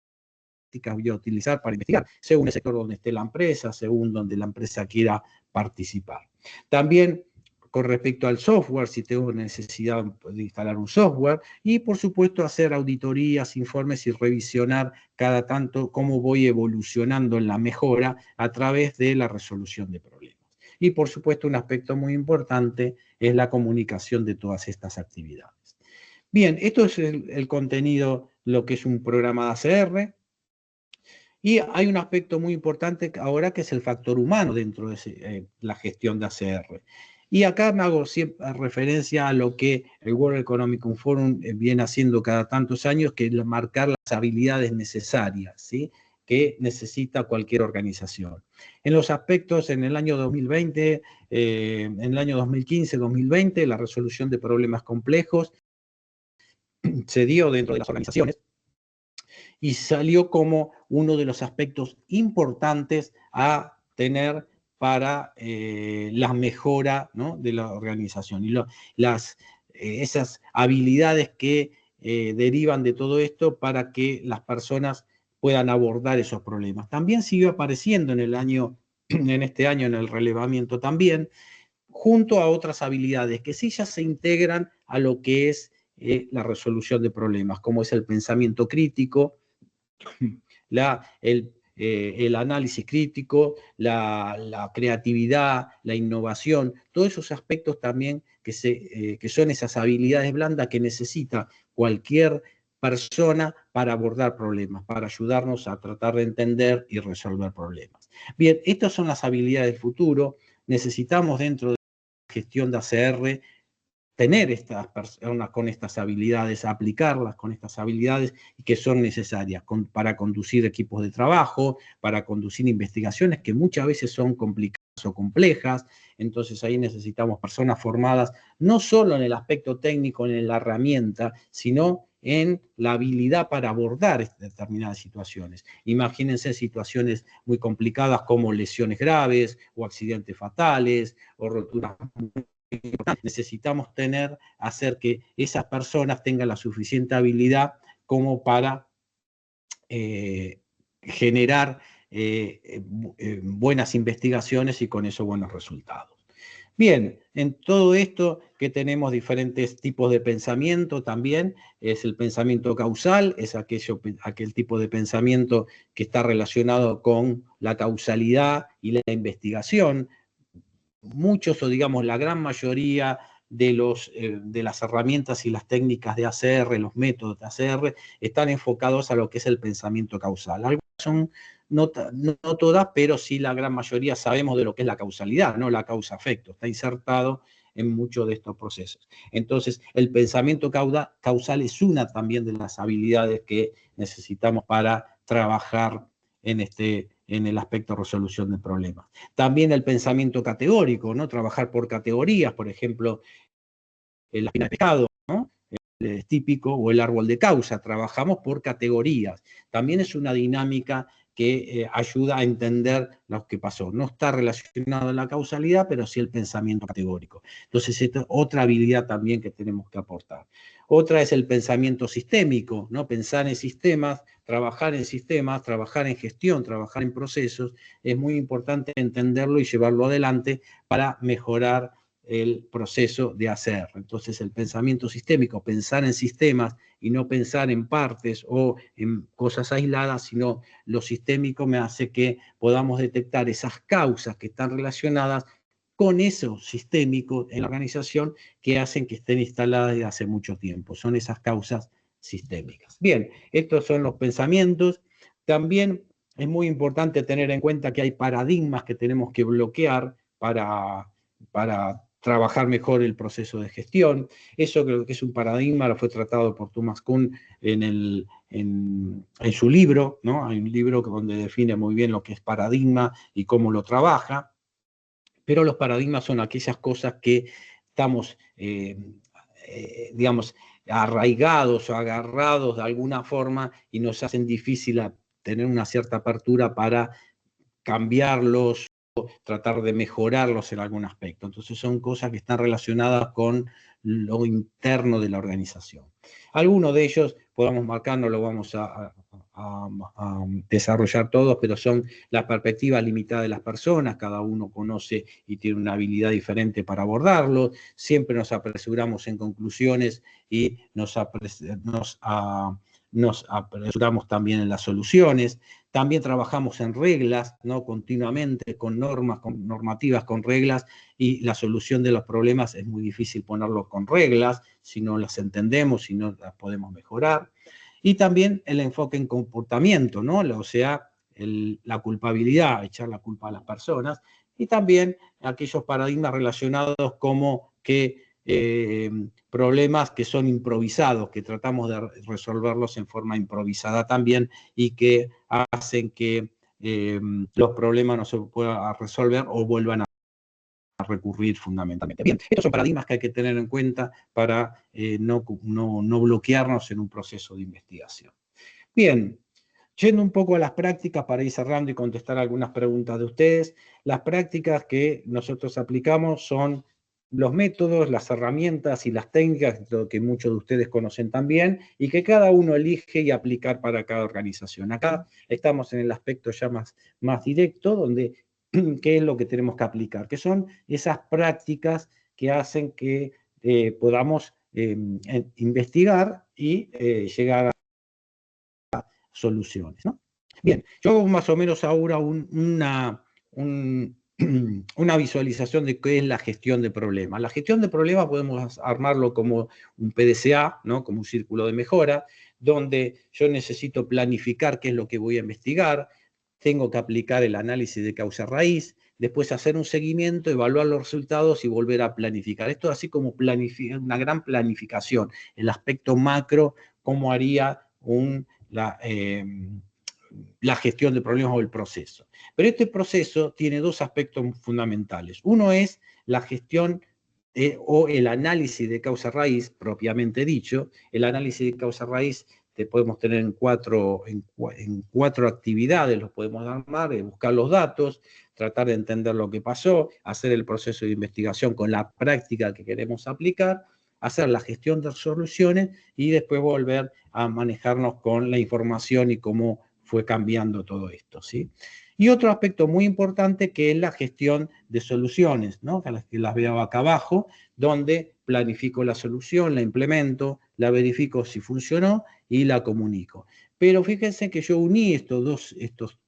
voy a utilizar para investigar, según el sector donde esté la empresa, según donde la empresa quiera participar. También con respecto al software, si tengo necesidad de instalar un software, y por supuesto hacer auditorías, informes y revisionar cada tanto cómo voy evolucionando en la mejora a través de la resolución de problemas. Y por supuesto un aspecto muy importante es la comunicación de todas estas actividades. Bien, esto es el contenido, lo que es un programa de ACR. Y hay un aspecto muy importante ahora que es el factor humano dentro de la gestión de ACR. Y acá me hago siempre referencia a lo que el World Economic Forum viene haciendo cada tantos años, que es marcar las habilidades necesarias, ¿sí?, que necesita cualquier organización. En los aspectos, en el año 2020, en el año 2015-2020, la resolución de problemas complejos se dio dentro de las organizaciones y salió como uno de los aspectos importantes a tener para la mejora, ¿no?, de la organización. Y esas habilidades que derivan de todo esto para que las personas puedan abordar esos problemas. También siguió apareciendo en este año en el relevamiento también, junto a otras habilidades que sí ya se integran a lo que es la resolución de problemas, como es el pensamiento crítico, el análisis crítico, la creatividad, la innovación, todos esos aspectos también que son esas habilidades blandas que necesita cualquier persona para abordar problemas, para ayudarnos a tratar de entender y resolver problemas. Bien, estas son las habilidades del futuro. Necesitamos dentro de la gestión de ACR tener estas personas con estas habilidades, aplicarlas con estas habilidades que son necesarias para conducir equipos de trabajo, para conducir investigaciones que muchas veces son complicadas o complejas. Entonces ahí necesitamos personas formadas no solo en el aspecto técnico, en la herramienta, sino en la habilidad para abordar determinadas situaciones. Imagínense situaciones muy complicadas como lesiones graves o accidentes fatales o roturas. Necesitamos hacer que esas personas tengan la suficiente habilidad como para generar buenas investigaciones y con eso buenos resultados. Bien, en todo esto que tenemos diferentes tipos de pensamiento también, es el pensamiento causal, es aquel tipo de pensamiento que está relacionado con la causalidad y la investigación. Muchos, o digamos la gran mayoría de las herramientas y las técnicas de ACR, los métodos de ACR, están enfocados a lo que es el pensamiento causal. Algunas son, no todas, pero sí la gran mayoría sabemos de lo que es la causalidad, ¿no? La causa-efecto, está insertado en muchos de estos procesos. Entonces, el pensamiento causal es una también de las habilidades que necesitamos para trabajar en el aspecto de resolución de problemas. También el pensamiento categórico, ¿no? Trabajar por categorías, por ejemplo, la espina de pescado, ¿no? Es típico, o el árbol de causa, trabajamos por categorías. También es una dinámica que ayuda a entender lo que pasó. No está relacionado a la causalidad, pero sí el pensamiento categórico. Entonces, esta es otra habilidad también que tenemos que aportar. Otra es el pensamiento sistémico, ¿no? Pensar en sistemas, trabajar en gestión, trabajar en procesos. Es muy importante entenderlo y llevarlo adelante para mejorar el proceso de hacer. Entonces, el pensamiento sistémico, pensar en sistemas y no pensar en partes o en cosas aisladas, sino lo sistémico me hace que podamos detectar esas causas que están relacionadas con eso sistémico en la organización que hacen que estén instaladas desde hace mucho tiempo. Son esas causas sistémicas. Bien, estos son los pensamientos. También es muy importante tener en cuenta que hay paradigmas que tenemos que bloquear para trabajar mejor el proceso de gestión. Eso creo que es un paradigma, lo fue tratado por Thomas Kuhn en su libro, ¿no? Hay un libro donde define muy bien lo que es paradigma y cómo lo trabaja, pero los paradigmas son aquellas cosas que estamos, digamos, arraigados o agarrados de alguna forma y nos hacen difícil tener una cierta apertura para cambiarlos, tratar de mejorarlos en algún aspecto. Entonces son cosas que están relacionadas con lo interno de la organización. Algunos de ellos podemos marcar, no lo vamos a desarrollar todos, pero son la perspectiva limitada de las personas, cada uno conoce y tiene una habilidad diferente para abordarlo, siempre nos apresuramos en conclusiones y nos apresuramos también en las soluciones. También trabajamos en reglas, ¿no? Continuamente, con normas, con normativas, con reglas, y la solución de los problemas es muy difícil ponerlo con reglas, si no las entendemos, si no las podemos mejorar. Y también el enfoque en comportamiento, ¿no? O sea, la culpabilidad, echar la culpa a las personas, y también aquellos paradigmas relacionados como que problemas que son improvisados, que tratamos de resolverlos en forma improvisada también y que hacen que los problemas no se puedan resolver o vuelvan a recurrir fundamentalmente. Bien, estos son paradigmas que hay que tener en cuenta para no bloquearnos en un proceso de investigación. Bien, yendo un poco a las prácticas para ir cerrando y contestar algunas preguntas de ustedes, las prácticas que nosotros aplicamos son los métodos, las herramientas y las técnicas que muchos de ustedes conocen también y que cada uno elige y aplicar para cada organización. Acá estamos en el aspecto ya más directo, donde qué es lo que tenemos que aplicar, que son esas prácticas que hacen que podamos investigar y llegar a soluciones, ¿no? Bien, yo hago más o menos ahora una visualización de qué es la gestión de problemas. La gestión de problemas podemos armarlo como un PDCA, ¿no? Como un círculo de mejora, donde yo necesito planificar qué es lo que voy a investigar, tengo que aplicar el análisis de causa-raíz, después hacer un seguimiento, evaluar los resultados y volver a planificar. Esto es así como una gran planificación, el aspecto macro, cómo haría la gestión de problemas o el proceso. Pero este proceso tiene dos aspectos fundamentales. Uno es la gestión o el análisis de causa-raíz, propiamente dicho. El análisis de causa-raíz podemos tener en cuatro actividades, los podemos armar, buscar los datos, tratar de entender lo que pasó, hacer el proceso de investigación con la práctica que queremos aplicar, hacer la gestión de soluciones y después volver a manejarnos con la información y cómo fue cambiando todo esto, ¿sí? Y otro aspecto muy importante que es la gestión de soluciones, ¿no? Que las veo acá abajo, donde planifico la solución, la implemento, la verifico si funcionó y la comunico. Pero fíjense que yo uní estos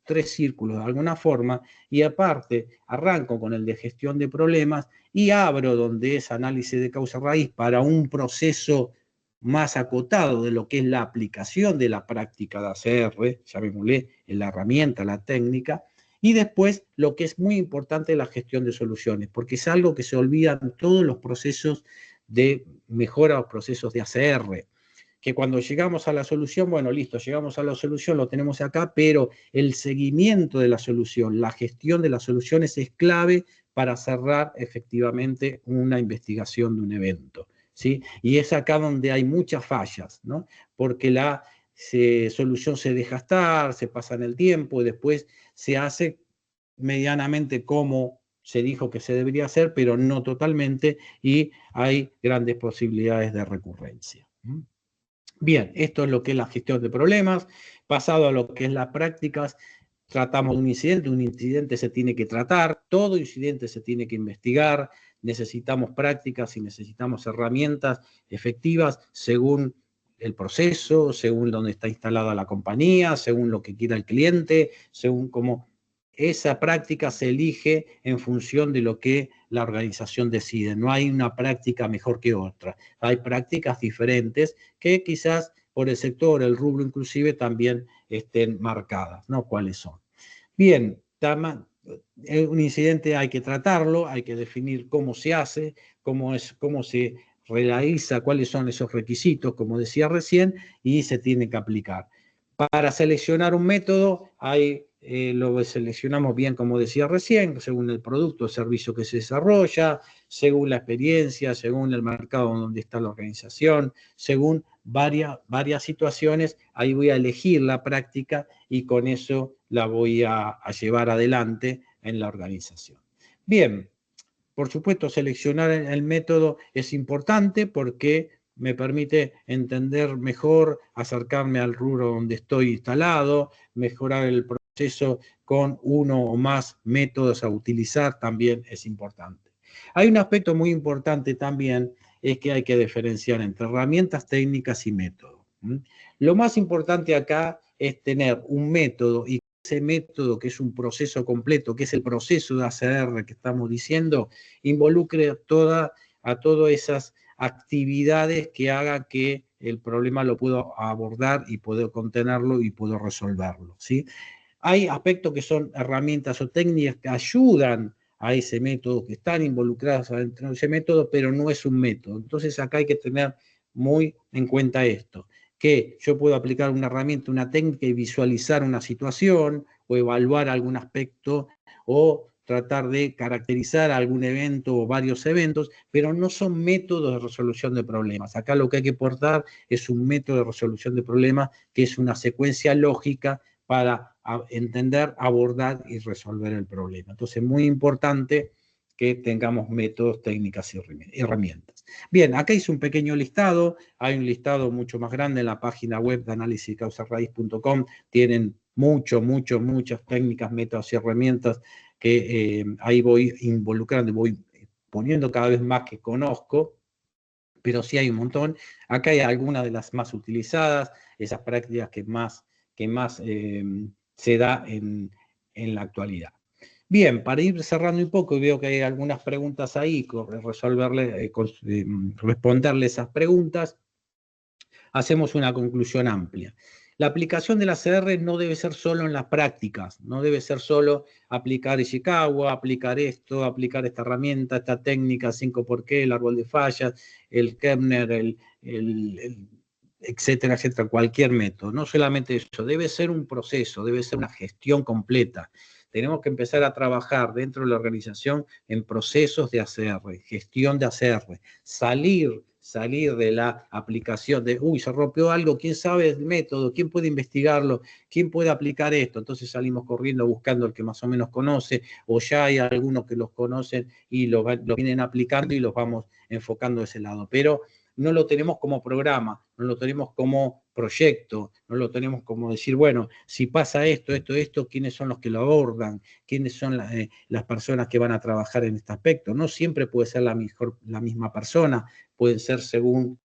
tres círculos de alguna forma y aparte arranco con el de gestión de problemas y abro donde es análisis de causa raíz para un proceso más acotado de lo que es la aplicación de la práctica de ACR, llamémosle la herramienta, la técnica, y después lo que es muy importante es la gestión de soluciones, porque es algo que se olvida en todos los procesos de mejora, los procesos de ACR, que cuando llegamos a la solución, bueno, listo, llegamos a la solución, lo tenemos acá, pero el seguimiento de la solución, la gestión de las soluciones es clave para cerrar efectivamente una investigación de un evento, ¿sí? Y es acá donde hay muchas fallas, ¿no? Porque la solución se deja estar, se pasa en el tiempo y después se hace medianamente como se dijo que se debería hacer, pero no totalmente, y hay grandes posibilidades de recurrencia. Bien, esto es lo que es la gestión de problemas. Pasado a lo que es las prácticas, tratamos un incidente se tiene que tratar, todo incidente se tiene que investigar, necesitamos prácticas y necesitamos herramientas efectivas según el proceso, según dónde está instalada la compañía, según lo que quiera el cliente, según cómo esa práctica se elige en función de lo que la organización decide. No hay una práctica mejor que otra. Hay prácticas diferentes que quizás por el sector, el rubro inclusive, también estén marcadas, ¿no? ¿Cuáles son? Bien, un incidente hay que tratarlo, hay que definir cómo se hace, cómo se realiza, cuáles son esos requisitos, como decía recién, y se tiene que aplicar. Para seleccionar un método, lo seleccionamos bien, como decía recién, según el producto o servicio que se desarrolla, según la experiencia, según el mercado donde está la organización, según varias situaciones, ahí voy a elegir la práctica y con eso la voy a llevar adelante en la organización. Bien, por supuesto, seleccionar el método es importante porque me permite entender mejor, acercarme al rubro donde estoy instalado, mejorar el proceso con uno o más métodos a utilizar también es importante. Hay un aspecto muy importante también, es que hay que diferenciar entre herramientas técnicas y métodos. Lo más importante acá es tener un método y ese método, que es un proceso completo, que es el proceso de ACR que estamos diciendo, involucre a todas esas actividades que hagan que el problema lo puedo abordar y puedo contenerlo y puedo resolverlo, ¿sí? Hay aspectos que son herramientas o técnicas que ayudan a ese método, que están involucradas dentro de ese método, pero no es un método. Entonces acá hay que tener muy en cuenta esto, que yo puedo aplicar una herramienta, una técnica y visualizar una situación o evaluar algún aspecto o tratar de caracterizar algún evento o varios eventos, pero no son métodos de resolución de problemas. Acá lo que hay que aportar es un método de resolución de problemas que es una secuencia lógica para entender, abordar y resolver el problema. Entonces, muy importante que tengamos métodos, técnicas y herramientas. Bien, acá hice un pequeño listado, hay un listado mucho más grande en la página web de análisiscausarraíz.com, tienen muchas técnicas, métodos y herramientas que ahí voy involucrando, voy poniendo cada vez más que conozco, pero sí hay un montón. Acá hay algunas de las más utilizadas, esas prácticas que más se da en la actualidad. Bien, para ir cerrando un poco, veo que hay algunas preguntas ahí, responderle esas preguntas, hacemos una conclusión amplia. La aplicación de la CR no debe ser solo en las prácticas, no debe ser solo aplicar Ishikawa, aplicar esto, aplicar esta herramienta, esta técnica, 5 por qué, el árbol de fallas, el Kepner, etcétera, etcétera, cualquier método. No solamente eso, debe ser un proceso, debe ser una gestión completa. Tenemos que empezar a trabajar dentro de la organización en procesos de ACR, gestión de ACR, salir de la aplicación de, uy, se rompió algo, ¿quién sabe el método? ¿Quién puede investigarlo? ¿Quién puede aplicar esto? Entonces salimos corriendo buscando el que más o menos conoce, o ya hay algunos que los conocen y lo vienen aplicando y los vamos enfocando de ese lado. Pero no lo tenemos como programa, no lo tenemos como proyecto, no lo tenemos como decir, bueno, si pasa esto, ¿quiénes son los que lo abordan? ¿Quiénes son las personas que van a trabajar en este aspecto? No siempre puede ser la misma persona, pueden ser según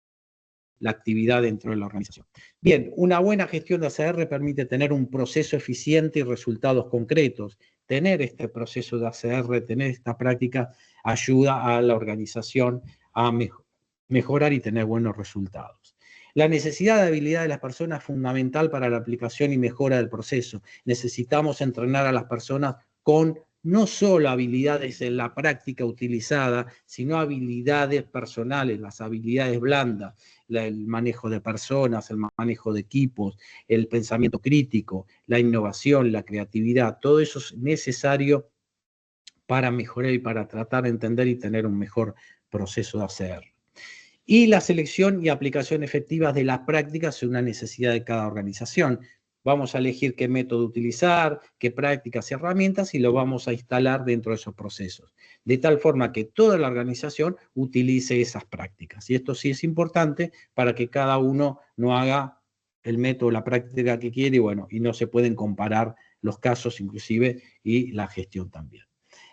la actividad dentro de la organización. Bien, una buena gestión de ACR permite tener un proceso eficiente y resultados concretos. Tener este proceso de ACR, tener esta práctica, ayuda a la organización a mejorar y tener buenos resultados. La necesidad de habilidad de las personas es fundamental para la aplicación y mejora del proceso. Necesitamos entrenar a las personas con no solo habilidades en la práctica utilizada, sino habilidades personales, las habilidades blandas, el manejo de personas, el manejo de equipos, el pensamiento crítico, la innovación, la creatividad, todo eso es necesario para mejorar y para tratar de entender y tener un mejor proceso de hacer. Y la selección y aplicación efectiva de las prácticas es una necesidad de cada organización. Vamos a elegir qué método utilizar, qué prácticas y herramientas y lo vamos a instalar dentro de esos procesos. De tal forma que toda la organización utilice esas prácticas. Y esto sí es importante para que cada uno no haga el método, la práctica que quiere y bueno, y no se pueden comparar los casos inclusive y la gestión también.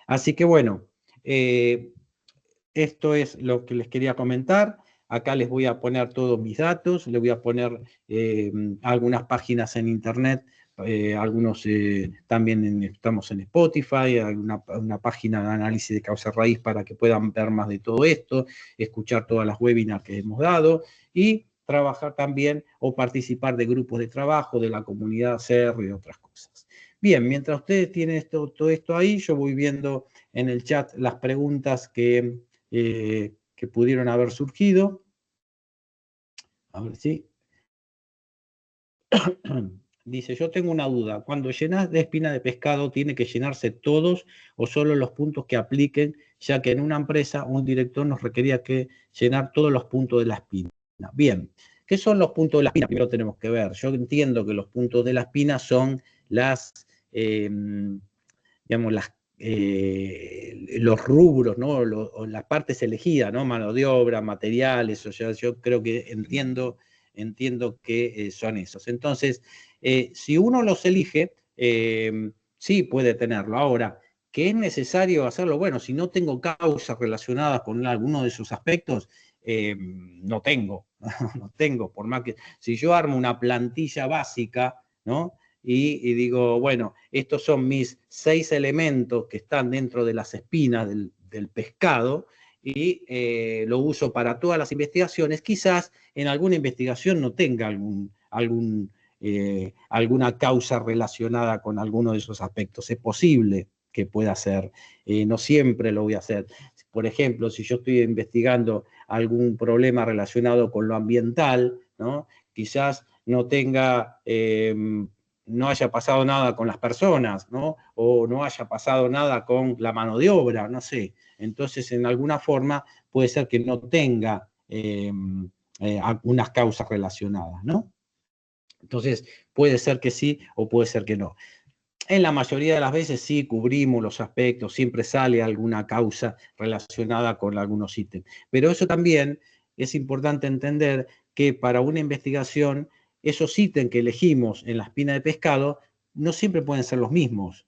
Así que bueno, esto es lo que les quería comentar. Acá les voy a poner todos mis datos, les voy a poner algunas páginas en internet, algunos también estamos en Spotify, hay una página de análisis de causa raíz para que puedan ver más de todo esto, escuchar todas las webinars que hemos dado y trabajar también o participar de grupos de trabajo, de la comunidad CR y otras cosas. Bien, mientras ustedes tienen todo esto ahí, yo voy viendo en el chat las preguntas que pudieron haber surgido. A ver si. Dice, yo tengo una duda. Cuando llenas de espina de pescado, ¿tiene que llenarse todos o solo los puntos que apliquen? Ya que en una empresa un director nos requería que llenar todos los puntos de la espina. Bien, ¿qué son los puntos de la espina? Primero tenemos que ver. Yo entiendo que los puntos de la espina son digamos, los rubros, ¿no? O las partes elegidas, ¿no? Mano de obra, materiales, o sea, yo creo que entiendo que son esos. Entonces, si uno los elige, sí puede tenerlo. Ahora, ¿que es necesario hacerlo? Bueno, si no tengo causas relacionadas con alguno de esos aspectos, no tengo, no tengo, por más que, si yo armo una plantilla básica, ¿no? Y digo, bueno, estos son mis 6 elementos que están dentro de las espinas del pescado y lo uso para todas las investigaciones. Quizás en alguna investigación no tenga alguna causa relacionada con alguno de esos aspectos. Es posible que pueda ser, no siempre lo voy a hacer. Por ejemplo, si yo estoy investigando algún problema relacionado con lo ambiental, ¿no? Quizás no tenga no haya pasado nada con las personas, ¿no? O no haya pasado nada con la mano de obra, no sé. Entonces, en alguna forma, puede ser que no tenga algunas causas relacionadas, ¿no? Entonces, puede ser que sí o puede ser que no. En la mayoría de las veces sí cubrimos los aspectos, siempre sale alguna causa relacionada con algunos ítems. Pero eso también es importante entender que para una investigación, esos ítems que elegimos en la espina de pescado no siempre pueden ser los mismos.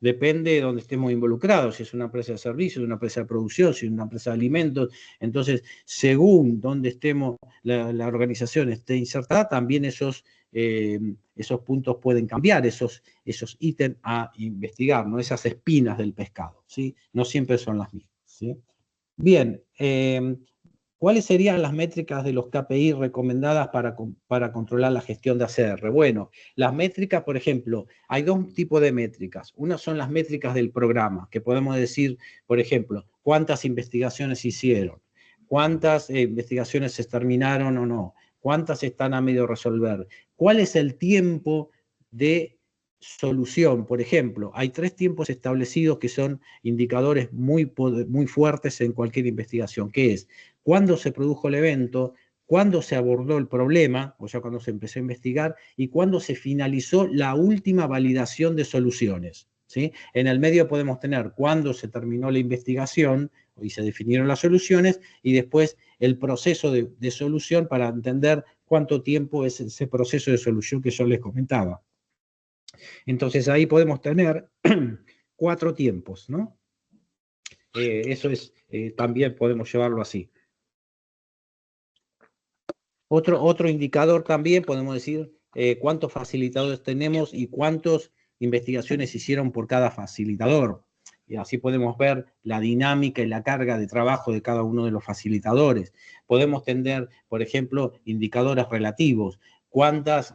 Depende de donde estemos involucrados, si es una empresa de servicios, una empresa de producción, si es una empresa de alimentos. Entonces, según donde estemos, la organización esté insertada, también esos puntos pueden cambiar, esos ítems a investigar, ¿no? Esas espinas del pescado, ¿sí? No siempre son las mismas, ¿sí? Bien, ¿cuáles serían las métricas de los KPI recomendadas para controlar la gestión de ACR? Bueno, las métricas, por ejemplo, hay dos tipos de métricas. Una son las métricas del programa, que podemos decir, por ejemplo, cuántas investigaciones hicieron, cuántas investigaciones se terminaron o no, cuántas están a medio resolver, cuál es el tiempo de solución. Por ejemplo, hay 3 tiempos establecidos que son indicadores muy fuertes en cualquier investigación, que es cuándo se produjo el evento, cuándo se abordó el problema, o sea, cuando se empezó a investigar, y cuándo se finalizó la última validación de soluciones, ¿sí? En el medio podemos tener cuándo se terminó la investigación y se definieron las soluciones, y después el proceso de solución para entender cuánto tiempo es ese proceso de solución que yo les comentaba. Entonces ahí podemos tener 4 tiempos, ¿no? Eso es, también podemos llevarlo así. Otro indicador también, podemos decir, cuántos facilitadores tenemos y cuántas investigaciones hicieron por cada facilitador. Y así podemos ver la dinámica y la carga de trabajo de cada uno de los facilitadores. Podemos tener, por ejemplo, indicadores relativos. ¿Cuántos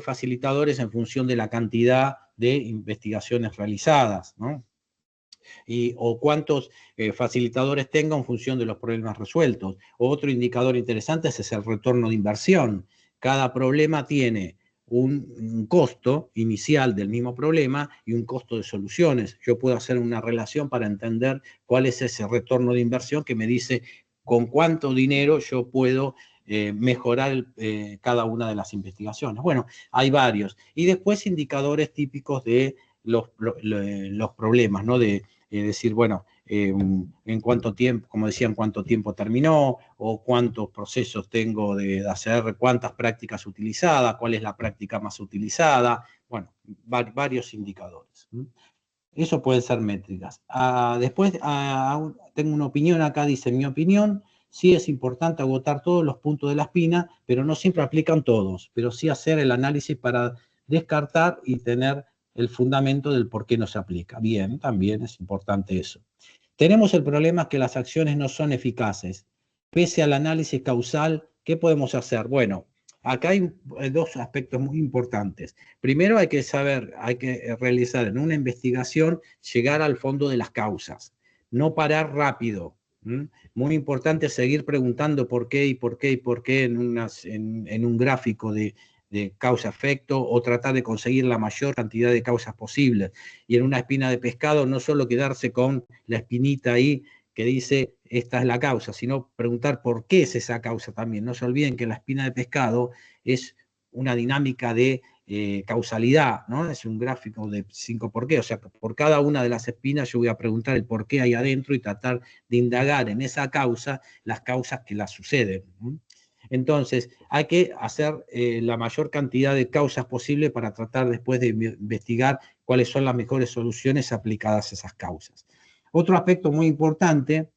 facilitadores en función de la cantidad de investigaciones realizadas, ¿no? O cuántos facilitadores tenga en función de los problemas resueltos. Otro indicador interesante es el retorno de inversión. Cada problema tiene un costo inicial del mismo problema y un costo de soluciones. Yo puedo hacer una relación para entender cuál es ese retorno de inversión que me dice con cuánto dinero yo puedo mejorar cada una de las investigaciones. Bueno, hay varios. Y después indicadores típicos de los problemas, ¿no? De decir, bueno, en cuánto tiempo, como decía, en cuánto tiempo terminó, o cuántos procesos tengo de hacer, cuántas prácticas utilizadas, cuál es la práctica más utilizada, bueno, varios indicadores. Eso pueden ser métricas. Después tengo una opinión acá, dice mi opinión, sí es importante agotar todos los puntos de la espina, pero no siempre aplican todos, pero sí hacer el análisis para descartar y tener el fundamento del por qué no se aplica. Bien, también es importante eso. Tenemos el problema que las acciones no son eficaces. Pese al análisis causal, ¿qué podemos hacer? Bueno, acá hay dos aspectos muy importantes. Primero hay que saber, hay que realizar en una investigación, llegar al fondo de las causas, no parar rápido. Muy importante seguir preguntando por qué y por qué y por qué en un gráfico de causa-efecto, o tratar de conseguir la mayor cantidad de causas posibles. Y en una espina de pescado no solo quedarse con la espinita ahí que dice esta es la causa, sino preguntar por qué es esa causa también. No se olviden que la espina de pescado es una dinámica de causalidad, ¿no? Es un gráfico de 5 por qué, o sea, por cada una de las espinas yo voy a preguntar el por qué ahí adentro y tratar de indagar en esa causa las causas que la suceden. Entonces, hay que hacer la mayor cantidad de causas posible para tratar después de investigar cuáles son las mejores soluciones aplicadas a esas causas. Otro aspecto muy importante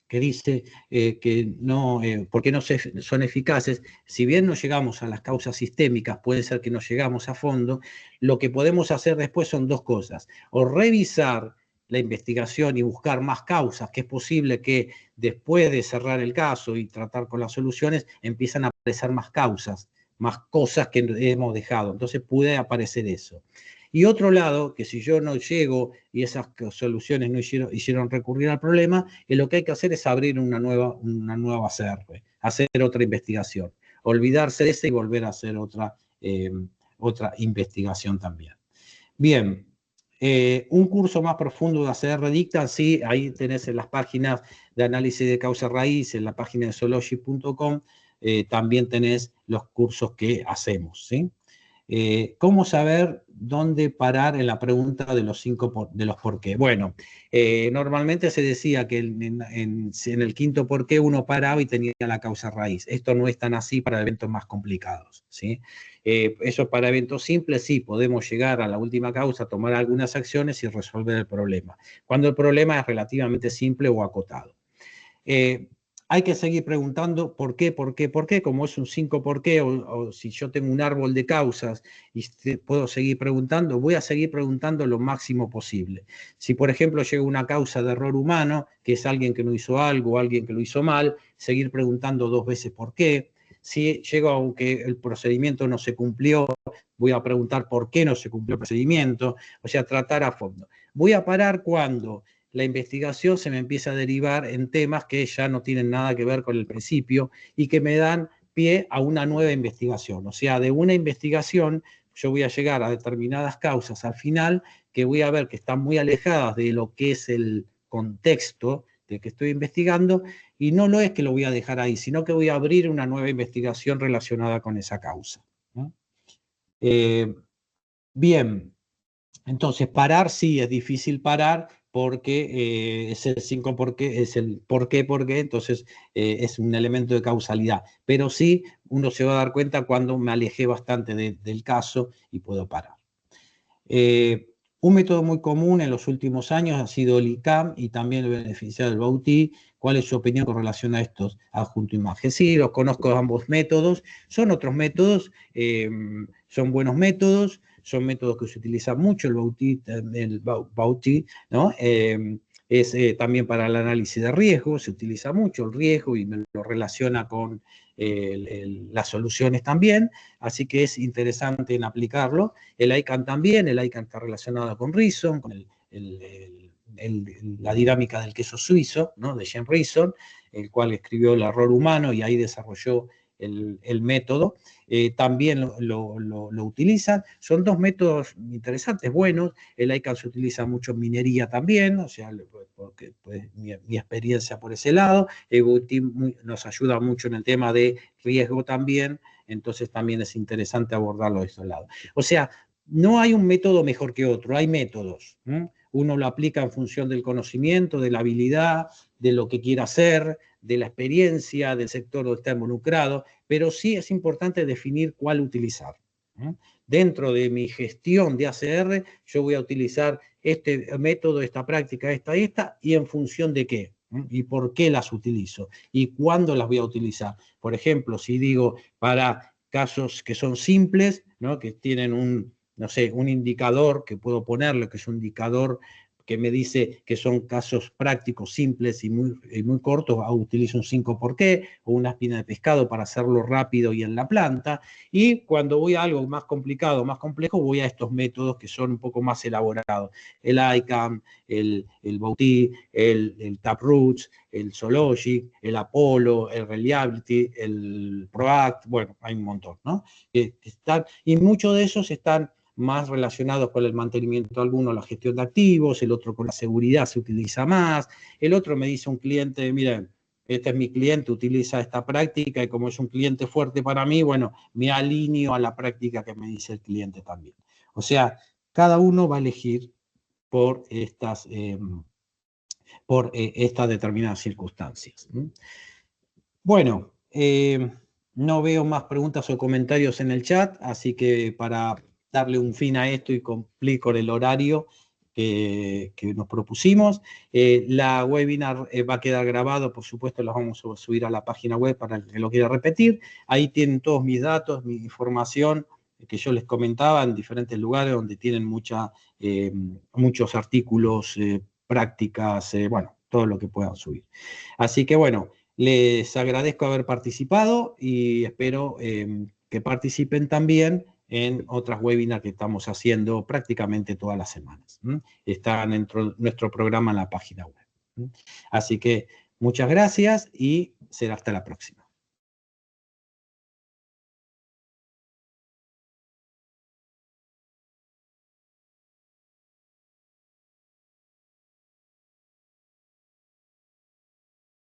que dice que no, ¿por qué no son eficaces? Si bien no llegamos a las causas sistémicas, puede ser que no llegamos a fondo, lo que podemos hacer después son dos cosas. O revisar la investigación y buscar más causas, que es posible que después de cerrar el caso y tratar con las soluciones, empiezan a aparecer más causas, más cosas que hemos dejado. Entonces puede aparecer eso. Y otro lado, que si yo no llego y esas soluciones no hicieron recurrir al problema, lo que hay que hacer es abrir una nueva CR, hacer otra investigación, olvidarse de ese y volver a hacer otra investigación también. Bien, un curso más profundo de ACR Dicta, sí, ahí tenés en las páginas de análisis de causa raíz, en la página de zoology.com, también tenés los cursos que hacemos, ¿sí? ¿Cómo saber dónde parar en la pregunta de los por qué? Bueno, normalmente se decía que en el quinto por qué uno paraba y tenía la causa raíz. Esto no es tan así para eventos más complicados, ¿sí? Eso para eventos simples, sí, podemos llegar a la última causa, tomar algunas acciones y resolver el problema. Cuando el problema es relativamente simple o acotado. Hay que seguir preguntando por qué, como es un 5 por qué, o si yo tengo un árbol de causas y puedo seguir preguntando, voy a seguir preguntando lo máximo posible. Si, por ejemplo, llega una causa de error humano, que es alguien que no hizo algo o alguien que lo hizo mal, seguir preguntando 2 veces por qué. Si llego aunque el procedimiento no se cumplió, voy a preguntar por qué no se cumplió el procedimiento, o sea, tratar a fondo. Voy a parar cuando la investigación se me empieza a derivar en temas que ya no tienen nada que ver con el principio y que me dan pie a una nueva investigación. O sea, de una investigación yo voy a llegar a determinadas causas al final que voy a ver que están muy alejadas de lo que es el contexto de que estoy investigando, y no lo es que lo voy a dejar ahí, sino que voy a abrir una nueva investigación relacionada con esa causa. Bien, entonces parar sí es difícil parar, porque es el 5 por qué, es el por qué, entonces es un elemento de causalidad. Pero sí, uno se va a dar cuenta cuando me alejé bastante del caso y puedo parar. Un método muy común en los últimos años ha sido el ICAM y también el beneficiario del Bauti. ¿Cuál es su opinión con relación a estos adjunto imagen? Sí, los conozco ambos métodos. Son otros métodos, son buenos métodos, son métodos que se utilizan mucho, el Bauti, ¿no? Es también para el análisis de riesgo, se utiliza mucho el riesgo y me lo relaciona con las soluciones también, así que es interesante en aplicarlo. El ICANN también, el ICANN está relacionado con Reason, con la dinámica del queso suizo, ¿no? De James Reason, el cual escribió El error humano y ahí desarrolló el método. También lo utilizan. Son dos métodos interesantes, buenos. El ICANN se utiliza mucho en minería también, o sea, porque pues, mi experiencia por ese lado. El Bauti nos ayuda mucho en el tema de riesgo también, entonces también es interesante abordarlo de esos lados. O sea, no hay un método mejor que otro, hay métodos. Uno lo aplica en función del conocimiento, de la habilidad, de lo que quiera hacer, de la experiencia, del sector donde está involucrado, pero sí es importante definir cuál utilizar. Dentro de mi gestión de ACR, yo voy a utilizar este método, esta práctica, esta, y en función de qué, y por qué las utilizo, y cuándo las voy a utilizar. Por ejemplo, si digo para casos que son simples, ¿no? Que tienen no sé, un indicador que puedo ponerle, que es un indicador que me dice que son casos prácticos, simples y muy cortos, utilizo un 5 por qué o una espina de pescado para hacerlo rápido y en la planta. Y cuando voy a algo más complicado, más complejo, voy a estos métodos que son un poco más elaborados. El ICAM, el Bauti, el Taproots, el Zoologic, el Apollo, el Reliability, el ProAct, bueno, hay un montón, ¿no? Y muchos de esos están más relacionados con el mantenimiento, alguno la gestión de activos, el otro con la seguridad se utiliza más, el otro me dice un cliente, miren, este es mi cliente, utiliza esta práctica y como es un cliente fuerte para mí, bueno, me alineo a la práctica que me dice el cliente también. O sea, cada uno va a elegir por estas determinadas circunstancias. Bueno, no veo más preguntas o comentarios en el chat, así que para darle un fin a esto y cumplir con el horario que nos propusimos, la webinar va a quedar grabado, por supuesto lo vamos a subir a la página web para el que lo quiera repetir. Ahí tienen todos mis datos, mi información que yo les comentaba en diferentes lugares donde tienen muchos artículos, prácticas, bueno, todo lo que puedan subir. Así que bueno, les agradezco haber participado y espero que participen también en otras webinars que estamos haciendo prácticamente todas las semanas. Están dentro de nuestro programa en la página web. Así que muchas gracias y será hasta la próxima.